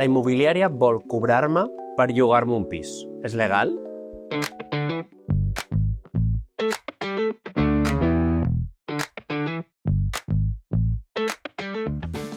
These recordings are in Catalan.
La immobiliària vol cobrar-me per llogar-me un pis. És legal?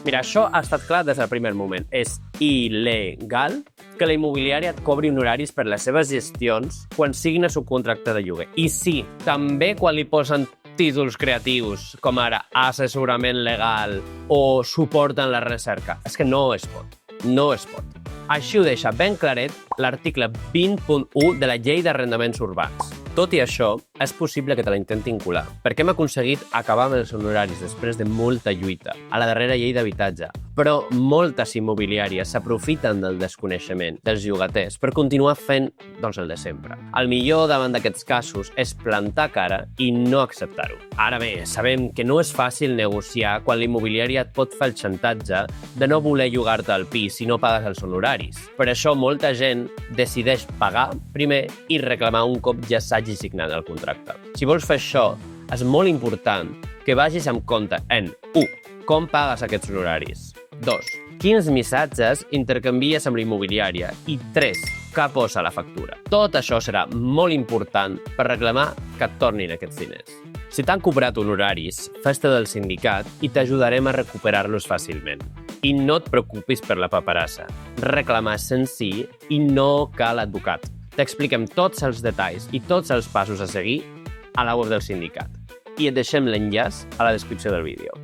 Mira, això ha estat clar des del primer moment. És il·legal que la immobiliària et cobri honoraris per les seves gestions quan signes un contracte de lloguer. I sí, també quan li posen títols creatius, com ara assessorament legal o suport en la recerca. És que no es pot. No es pot. Així ho deixa ben claret l'article 20.1 de la Llei d'Arrendaments Urbans. Tot i això, és possible que te la intentin colar, perquè hem aconseguit acabar amb els honoraris després de molta lluita a la darrera llei d'habitatge. Però moltes immobiliàries s'aprofiten del desconeixement dels llogaters per continuar fent el de sempre. El millor davant d'aquests casos és plantar cara i no acceptar-ho. Ara bé, sabem que no és fàcil negociar quan l'immobiliària et pot fer el xantatge de no voler llogar-te el pis si no pagues els honoraris. Per això molta gent decideix pagar primer i reclamar un cop ja s'hagi signat el contracte. Si vols fer això, és molt important que vagis amb compte en 1. Com pagues aquests honoraris? 2. Quins missatges intercanvies amb l'immobiliària? I 3. Què posa la factura? Tot això serà molt important per reclamar que et tornin aquests diners. Si t'han cobrat honoraris, fes-te del sindicat i t'ajudarem a recuperar-los fàcilment. I no et preocupis per la paperassa. Reclamar és senzill i no cal advocat. T'expliquem tots els detalls i tots els passos a seguir a la web del sindicat. I et deixem l'enllaç a la descripció del vídeo.